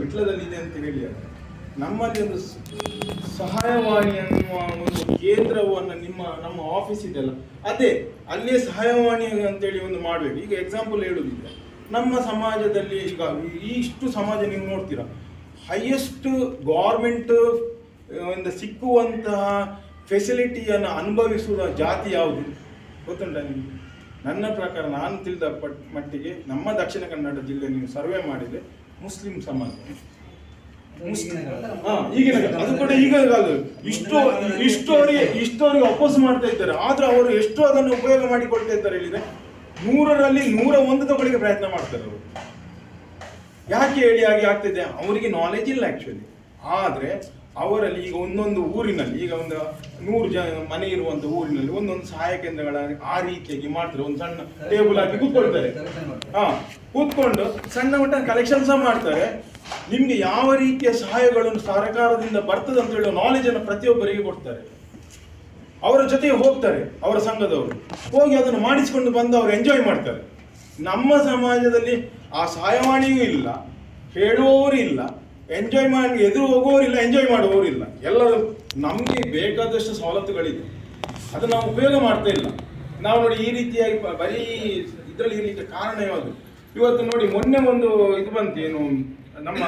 ವಿಟ್ಲದಲ್ಲಿದೆ ಅಂತ ಹೇಳಿ ನಮ್ಮಲ್ಲಿ ಒಂದು ಸಹಾಯವಾಣಿ ಅನ್ನುವ ಒಂದು ಕೇಂದ್ರವನ್ನು ನಮ್ಮ ಆಫೀಸ್ ಇದೆಯಲ್ಲ ಅದೇ ಅಲ್ಲೇ ಸಹಾಯವಾಣಿ ಅಂತೇಳಿ ಒಂದು ಮಾಡಬೇಕು. ಈಗ ಎಕ್ಸಾಂಪಲ್ ಹೇಳುವುದಿಲ್ಲ, ನಮ್ಮ ಸಮಾಜದಲ್ಲಿ ಈಗ ಇಷ್ಟು ಸಮಾಜ ನೀವು ನೋಡ್ತೀರಾ, ಹೈಯೆಸ್ಟ್ ಗೌರ್ಮೆಂಟ್ ಒಂದು ಸಿಕ್ಕುವಂತಹ ಫೆಸಿಲಿಟಿಯನ್ನು ಅನುಭವಿಸುವ ಜಾತಿ ಯಾವುದು ಗೊತ್ತುಂಟ ನಿಮಗೆ? ನನ್ನ ಪ್ರಕಾರ ನಾನು ತಿಳಿದ ಮಟ್ಟಿಗೆ ನಮ್ಮ ದಕ್ಷಿಣ ಕನ್ನಡ ಜಿಲ್ಲೆ ನೀವು ಸರ್ವೆ ಮಾಡಿದರೆ ಮುಸ್ಲಿಂ ಸಮಾಜ. ಈಗಿನ ಅದು ಕೂಡ ಈಗ ಇಷ್ಟವರಿಗೆ ಅಪೋಸ್ ಮಾಡ್ತಾ ಇದ್ದಾರೆ. ಆದ್ರೆ ಅವರು ಎಷ್ಟು ಅದನ್ನು ಉಪಯೋಗ ಮಾಡಿಕೊಳ್ತಾ ಇದ್ದಾರೆ ಹೇಳಿದ್ರೆ 100ರಲ್ಲಿ 101 ತಗೊಳ್ಳಿಕ್ಕೆ ಪ್ರಯತ್ನ ಮಾಡ್ತಾರೆ ಅವರು. ಯಾಕೆ ಹೇಳಿ ಹಾಗೆ ಆಗ್ತಿದೆ? ಅವರಿಗೆ ನಾಲೆಜ್ ಇಲ್ಲ ಆಕ್ಚುಲಿ. ಆದ್ರೆ ಅವರಲ್ಲಿ ಈಗ ಒಂದೊಂದು ಊರಿನಲ್ಲಿ ಈಗ ಒಂದು 100 ಮನೆ ಇರುವಂತ ಊರಿನಲ್ಲಿ ಒಂದೊಂದು ಸಹಾಯ ಕೇಂದ್ರಗಳ ಆ ರೀತಿಯಾಗಿ ಮಾಡ್ತಾರೆ. ಒಂದು ಸಣ್ಣ ಟೇಬಲ್ ಹಾಕಿ ಕೂತ್ಕೊಳ್ತಾರೆ, ಕೂತ್ಕೊಂಡು ಸಣ್ಣ ಮಟ್ಟ ಕಲೆಕ್ಷನ್ ಸಹ ಮಾಡ್ತಾರೆ. ನಿಮ್ಗೆ ಯಾವ ರೀತಿಯ ಸಹಾಯಗಳನ್ನು ಸರ್ಕಾರದಿಂದ ಬರ್ತದೆ ಅಂತ ಹೇಳುವ ನಾಲೆಜ್ ಅನ್ನು ಪ್ರತಿಯೊಬ್ಬರಿಗೆ ಕೊಡ್ತಾರೆ. ಅವರ ಜೊತೆಗೆ ಹೋಗ್ತಾರೆ, ಅವರ ಸಂಘದವರು ಹೋಗಿ ಅದನ್ನು ಮಾಡಿಸಿಕೊಂಡು ಬಂದು ಅವರು ಎಂಜಾಯ್ ಮಾಡ್ತಾರೆ. ನಮ್ಮ ಸಮಾಜದಲ್ಲಿ ಆ ಸಹಾಯವಾಣಿಯೂ ಇಲ್ಲ, ಹೇಳುವವರು ಇಲ್ಲ, ಎಂಜಾಯ್ ಮಾಡಿ ಎದುರು ಹೋಗುವವರಿಲ್ಲ, ಎಂಜಾಯ್ ಮಾಡುವವರಿಲ್ಲ. ಎಲ್ಲರೂ ನಮಗೆ ಬೇಕಾದಷ್ಟು ಸವಲತ್ತುಗಳಿದೆ, ಅದು ನಾವು ಉಪಯೋಗ ಮಾಡ್ತಾ ಇಲ್ಲ. ನಾವು ನೋಡಿ ಈ ರೀತಿಯಾಗಿ ಬರೀ ಇದರಲ್ಲಿ ಇರಲಿಕ್ಕೆ ಕಾರಣ ಯಾವುದು? ಇವತ್ತು ನೋಡಿ ಮೊನ್ನೆ ಒಂದು ಇದು ಬಂತು, ಏನು ನಮ್ಮ